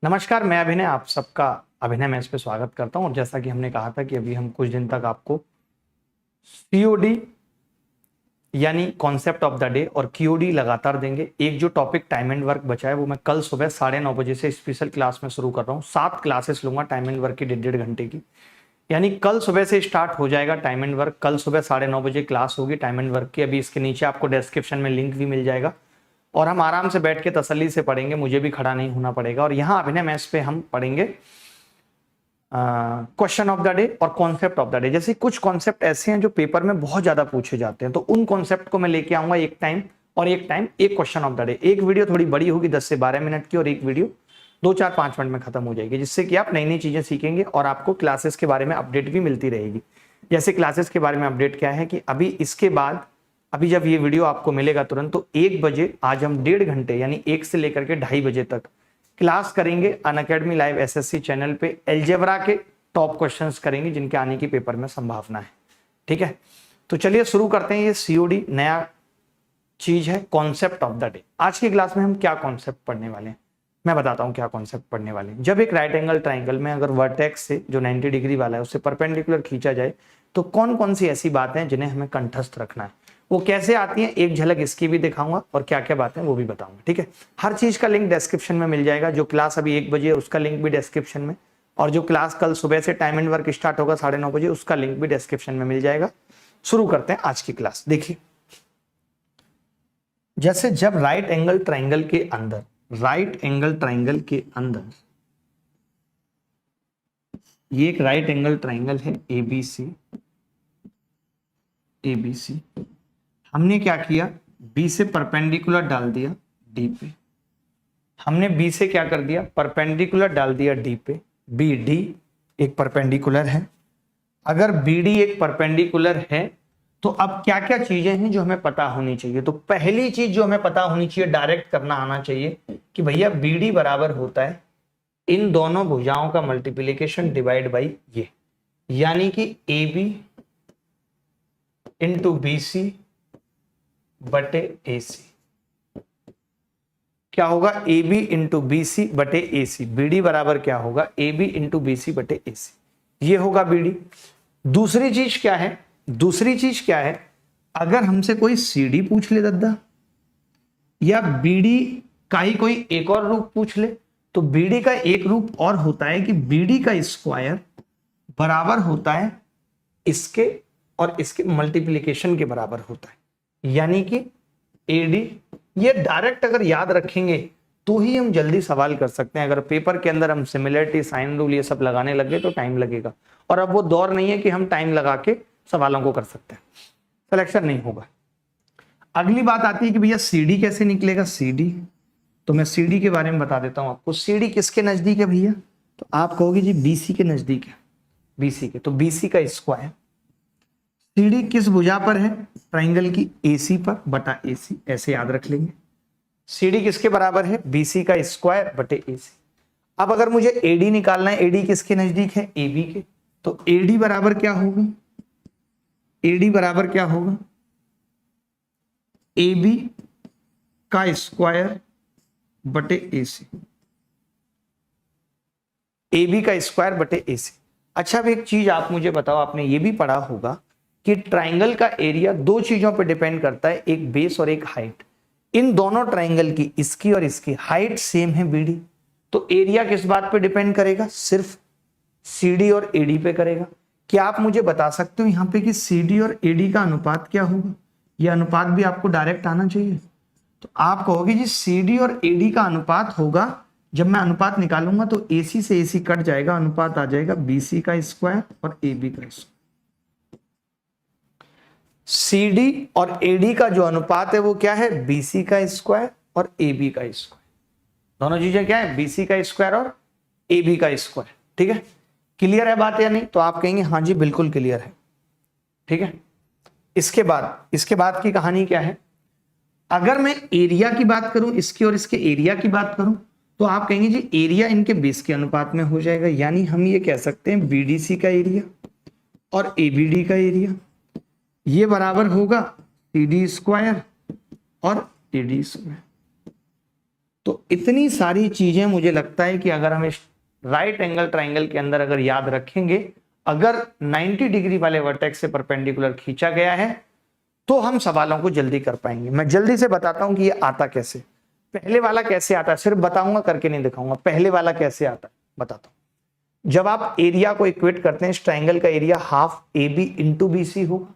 नमस्कार, मैं अभिनय आप सबका अभिनय मैच पे स्वागत करता हूं। और जैसा कि हमने कहा था कि अभी हम कुछ दिन तक आपको सीओडी यानी कॉन्सेप्ट ऑफ द डे और क्यूओडी लगातार देंगे। एक जो टॉपिक टाइम एंड वर्क बचा है वो मैं कल सुबह 9:30 बजे से स्पेशल क्लास में शुरू कर रहा हूँ। 7 क्लासेस लूंगा टाइम एंड वर्क की 1.5 घंटे की, यानी कल सुबह से स्टार्ट हो जाएगा टाइम एंड वर्क। कल सुबह 9:30 बजे क्लास होगी टाइम एंड वर्क की। अभी इसके नीचे आपको डिस्क्रिप्शन में लिंक भी मिल जाएगा और हम आराम से बैठ के तसल्ली से पढ़ेंगे, मुझे भी खड़ा नहीं होना पड़ेगा। और यहाँ अभिनय मैथ्स पे हम पढ़ेंगे क्वेश्चन ऑफ द डे और कॉन्सेप्ट ऑफ द डे। जैसे कुछ कॉन्सेप्ट ऐसे हैं जो पेपर में बहुत ज्यादा पूछे जाते हैं, तो उन कॉन्सेप्ट को मैं लेके आऊंगा एक टाइम एक क्वेश्चन ऑफ द डे। एक वीडियो थोड़ी बड़ी होगी 10 से 12 मिनट की, और एक वीडियो 2-4-5 मिनट में खत्म हो जाएगी, जिससे कि आप नई नई चीजें सीखेंगे और आपको क्लासेस के बारे में अपडेट भी मिलती रहेगी। जैसे क्लासेस के बारे में अपडेट क्या है कि अभी इसके बाद अभी जब ये वीडियो आपको मिलेगा तुरंत, तो 1 बजे आज हम 1.5 घंटे यानी 1 से लेकर के 2:30 बजे तक क्लास करेंगे अनअकैडमी लाइव एसएससी चैनल पे। अलजेब्रा के टॉप क्वेश्चंस करेंगे जिनके आने की पेपर में संभावना है। ठीक है, तो चलिए शुरू करते हैं। ये सीओडी नया चीज है, कॉन्सेप्ट ऑफ द डे। आज की क्लास में हम क्या कॉन्सेप्ट पढ़ने वाले हैं, मैं बताता हूं क्या कॉन्सेप्ट पढ़ने वाले हैं। जब एक राइट एंगल ट्राइंगल में अगर वर्टेक्स से जो 90 डिग्री वाला है उससे परपेंडिकुलर खींचा जाए, तो कौन कौन सी ऐसी बातें हैं जिन्हें हमें कंठस्थ रखना है, वो कैसे आती है, एक झलक इसकी भी दिखाऊंगा और क्या क्या बातें वो भी बताऊंगा। ठीक है, हर चीज का लिंक डिस्क्रिप्शन में मिल जाएगा। जो क्लास अभी 1 बजे है उसका लिंक भी डिस्क्रिप्शन में, और जो क्लास कल सुबह से टाइम एंड वर्क स्टार्ट होगा 9:30 बजे उसका लिंक भी डिस्क्रिप्शन में मिल जाएगा। शुरू करते हैं आज की क्लास। देखिए, जैसे जब राइट एंगल ट्राइंगल के अंदर ये एक राइट एंगल ट्राइंगल है एबीसी, हमने क्या किया, बी से परपेंडिकुलर डाल दिया डी पे। हमने बी से क्या कर दिया, परपेंडिकुलर डाल दिया डी पे। बी डी एक परपेंडिकुलर है। अगर बी डी एक परपेंडिकुलर है तो अब क्या क्या चीजें हैं जो हमें पता होनी चाहिए। तो पहली चीज जो हमें पता होनी चाहिए, डायरेक्ट करना आना चाहिए कि भैया बी डी बराबर होता है इन दोनों भुजाओं का मल्टीप्लीकेशन डिवाइड बाई ये, यानी कि A B into B C बटे ए सी। क्या होगा, A B into B C बटे ए सी। बी डी बराबर क्या होगा, A B into B C बटे ए सी, ये होगा बी डी। दूसरी चीज क्या है, अगर हमसे कोई सी डी पूछ ले दद्दा, या बी डी का ही कोई एक और रूप पूछ ले, तो बी डी का एक रूप और होता है कि बी डी का स्क्वायर बराबर होता है इसके और इसके मल्टीप्लीकेशन के बराबर होता है, यानी कि एडी। ये डायरेक्ट अगर याद रखेंगे तो ही हम जल्दी सवाल कर सकते हैं। अगर पेपर के अंदर हम सिमिलरिटी, साइन रूल ये सब लगाने लगे तो टाइम लगेगा, और अब वो दौर नहीं है कि हम टाइम लगा के सवालों को कर सकते हैं, सिलेक्शन नहीं होगा। अगली बात आती है कि भैया सीडी कैसे निकलेगा। सीडी, तो मैं सीडी के बारे में बता देता हूं आपको। सीडी किसके नजदीक है भैया, तो आप कहोगे जी बीसी के नजदीक है। बीसी के, तो बीसी का स्क्वायर, सीडी किस भुजा पर है, ट्राइंगल की एसी पर बटा एसी, ऐसे याद रख लेंगे। सीडी किसके बराबर है, बीसी का स्क्वायर बटे एसी। अब अगर मुझे एडी निकालना है, एडी किसके नजदीक है, एबी के, तो एडी बराबर क्या होगा, एडी बराबर क्या होगा, एबी का स्क्वायर बटे एसी, एबी का स्क्वायर बटे एसी। अच्छा, अब एक चीज आप मुझे बताओ, आपने ये भी पढ़ा होगा कि ट्राइंगल का एरिया दो चीजों पर डिपेंड करता है, एक बेस और एक हाइट। इन दोनों ट्राइंगल की, इसकी और इसकी हाइट सेम है बीडी, तो एरिया किस बात पे डिपेंड करेगा, सिर्फ सीडी और एडी पे करेगा। क्या आप मुझे बता सकते हो यहाँ पे कि सीडी और एडी का अनुपात क्या होगा, यह अनुपात भी आपको डायरेक्ट आना चाहिए। तो आप कहोगे जी सीडी और एडी का अनुपात होगा, जब मैं अनुपात निकालूंगा तो एसी से एसी कट जाएगा, अनुपात आ जाएगा बीसी का स्क्वायर और एबी का स्क्वायर। सीडी और एडी का जो अनुपात है वो क्या है, बीसी का स्क्वायर और एबी का स्क्वायर। दोनों चीजें क्या है, बीसी का स्क्वायर और एबी का स्क्वायर। ठीक है, क्लियर है बात या नहीं, तो आप कहेंगे हाँ जी बिल्कुल क्लियर है। ठीक है, इसके बाद की कहानी क्या है, अगर मैं एरिया की बात करूं, इसके और इसके एरिया की बात करूं, तो आप कहेंगे जी एरिया इनके बेस के अनुपात में हो जाएगा, यानी हम ये कह सकते हैं बीडीसी का एरिया और एबीडी का एरिया ये बराबर होगा सीडी स्क्वायर और एडी स्क्वायर। तो इतनी सारी चीजें मुझे लगता है कि अगर हम इस राइट एंगल ट्राइंगल के अंदर अगर याद रखेंगे, अगर 90 डिग्री वाले वर्टेक्स से परपेंडिकुलर खींचा गया है तो हम सवालों को जल्दी कर पाएंगे। मैं जल्दी से बताता हूं कि ये आता कैसे। पहले वाला कैसे आता है सिर्फ बताऊंगा, करके नहीं दिखाऊंगा। पहले वाला कैसे आता है बताता हूं। जब आप एरिया को इक्वेट करते हैं, इस ट्राइंगल का area half A B into B C होगा,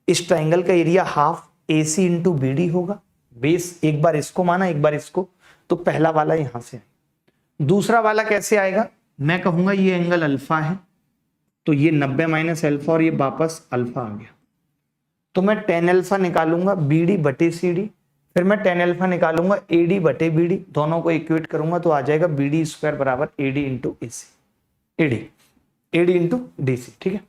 इस ट्राइंगल का area half A C into B D होगा। बेस एक बार इसको माना एक बार इसको, तो पहला वाला यहां से। दूसरा वाला कैसे आएगा, मैं कहूंगा ये एंगल अल्फा है तो ये 90 माइनस अल्फा और ये वापस अल्फा आ गया, तो मैं टेन अल्फा निकालूंगा बी डी बटे सी डी, फिर मैं टेन अल्फा निकालूंगा ए डी बटे बी डी, दोनों को इक्वेट करूंगा तो आ जाएगा बी डी स्क्वायर बराबर A D into A C, A D into D C. ठीक है,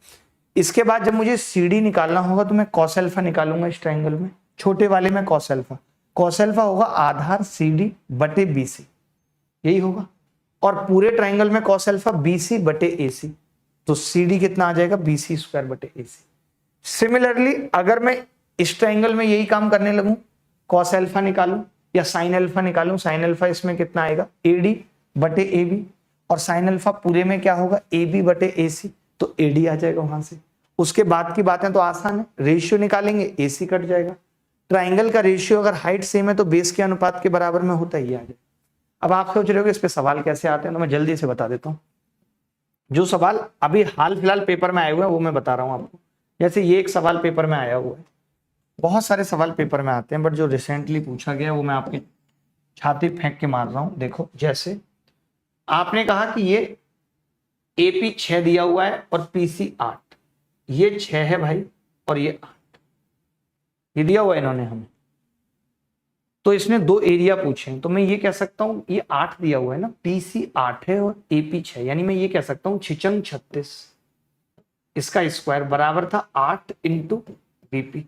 इसके बाद जब मुझे सी डी निकालना होगा तो मैं कॉस अल्फा निकालूंगा इस ट्राइंगल में, छोटे वाले में कॉस अल्फा होगा आधार सी डी बटे बी सी, यही होगा। और पूरे ट्राइंगल में कॉस अल्फा बी सी बटे ए सी, तो सी डी कितना आ जाएगा बी सी स्क्वायर बटे ए सी। सिमिलरली अगर मैं इस ट्राइंगल में यही काम करने लगूं, कॉस अल्फा निकालूं या साइन अल्फा निकालूं, साइन अल्फा इसमें कितना आएगा ए डी बटे ए बी, और साइन अल्फा पूरे में क्या होगा ए बी बटे ए सी, तो ए डी आ जाएगा वहां से। उसके बाद की बातें तो आसान है, रेशियो निकालेंगे ए सी कट जाएगा। ट्राइंगल का रेशियो अगर हाइट सेम है तो बेस के अनुपात के बराबर में होता ही आ जाए। अब आप सोच रहे हो कि इस पे सवाल कैसे आते हैं, तो मैं जल्दी से बता देता हूँ। जो सवाल अभी हाल फिलहाल पेपर में आए हुए हैं वो मैं बता रहा हूँ आपको। जैसे ये एक सवाल पेपर में आया हुआ है, बहुत सारे सवाल पेपर में आते हैं, बट जो रिसेंटली पूछा गया वो मैं आपकी छाती फेंक के मार रहा हूँ। देखो, जैसे आपने कहा कि ये एपी 6 दिया हुआ है और पीसी 8, ये 6 है भाई और ये 8, ये दिया हुआ है इन्होंने हमें। तो इसने दो एरिया पूछे हैं, तो मैं ये कह सकता हूं ये 8 दिया हुआ है ना, पीसी 8 है और एपी 6, यानी मैं ये कह सकता हूं 6 36, इसका स्क्वायर बराबर था 8 इंटू बीपी।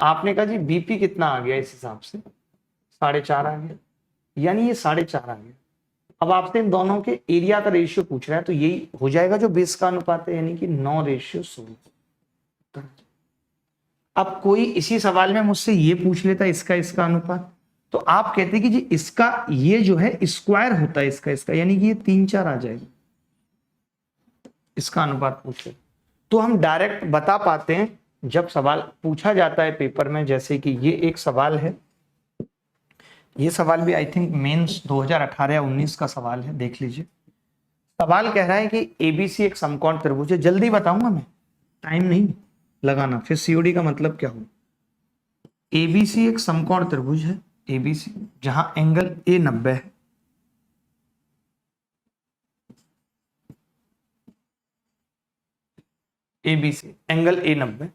आपने कहा जी बीपी कितना आ गया, इस हिसाब से 4.5 आ गया, यानी ये 4.5 आ गया। अब आपसे इन दोनों के एरिया का रेशियो पूछ रहा है, तो यही हो जाएगा जो बेस का अनुपात है, यानी कि 9:16। अब कोई इसी सवाल में मुझसे ये पूछ लेता इसका अनुपात, तो आप कहते कि जी इसका ये जो है स्क्वायर होता है इसका, यानी कि ये 3-4 आ जाएगा, इसका अनुपात पूछे। तो हम डायरेक्ट बता पाते हैं जब सवाल पूछा जाता है पेपर में। जैसे कि ये एक सवाल है, ये सवाल भी आई थिंक मेंस 2018 या 19 का सवाल है, देख लीजिए। सवाल कह रहा है कि एबीसी एक समकोण त्रिभुज है। जल्दी बताऊंगा मैं, टाइम नहीं लगाना, फिर सीओडी का मतलब क्या हो। एबीसी एक समकोण त्रिभुज है, एबीसी जहां एंगल ए 90 है, एबीसी एंगल ए 90,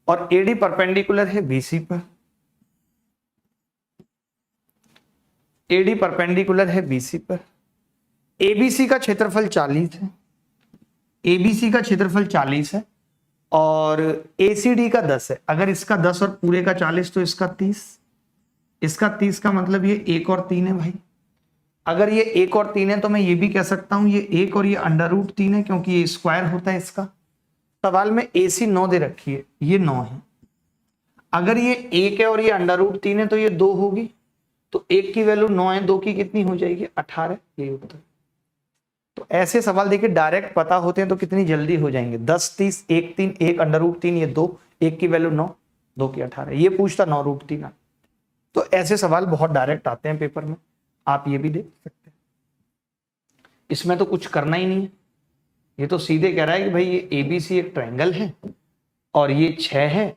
और एडी परपेंडिकुलर है बीसी पर, एडी परपेंडिकुलर है बीसी पर। एबीसी का क्षेत्रफल 40 है, एबीसी का क्षेत्रफल 40 है और एसीडी का 10 है। अगर इसका 10 और पूरे का 40 तो इसका 30, इसका 30 का मतलब ये 1 और 3 है भाई। अगर ये 1 और 3 है तो मैं ये भी कह सकता हूं ये 1 और ये √3 है, क्योंकि ये स्क्वायर होता है इसका। सवाल में एसी 9 दे रखी है, ये 9 है। अगर ये 1 है और ये √3 है तो ये 2 होगी, तो 1 की वैल्यू 9 है, 2 की कितनी हो जाएगी 18, यही उत्तर। तो ऐसे सवाल देखिए डायरेक्ट पता होते हैं तो कितनी जल्दी हो जाएंगे। 10 30 1 3 1 √3 ये 2, 1 की वैल्यू 9, 2 की 18, ये पूछता 9√3। तो ऐसे सवाल बहुत डायरेक्ट आते हैं पेपर में, आप ये भी देख सकते हैं। इसमें तो कुछ करना ही नहीं है, ये तो सीधे कह रहा है कि भाई ये एबीसी एक ट्रायंगल है और ये 6 है,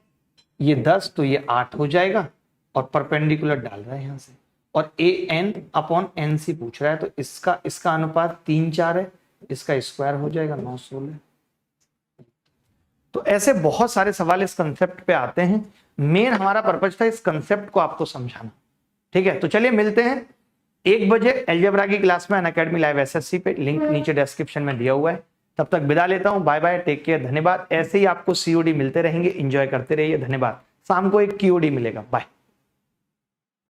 ये 10 तो ये 8 हो जाएगा, और परपेंडिकुलर डाल रहा है यहां से, और an/nc पूछ रहा है, तो इसका अनुपात 3-4 है, इसका स्क्वायर हो जाएगा 9/16। तो ऐसे बहुत सारे सवाल इस कंसेप्ट पे आते हैं। मेन हमारा पर्पज था इस कंसेप्ट को आपको समझाना, ठीक है। तो चलिए मिलते हैं 1 बजे अलजेब्रा की क्लास में अनअकैडमी लाइव एसएससी पे, लिंक नीचे डिस्क्रिप्शन में दिया हुआ है। तब तक विदा लेता हूं, बाय बाय, टेक केयर, धन्यवाद। ऐसे ही आपको सीओडी मिलते रहेंगे, एंजॉय करते रहिए, धन्यवाद। शाम को एक क्यूओडी मिलेगा, बाय।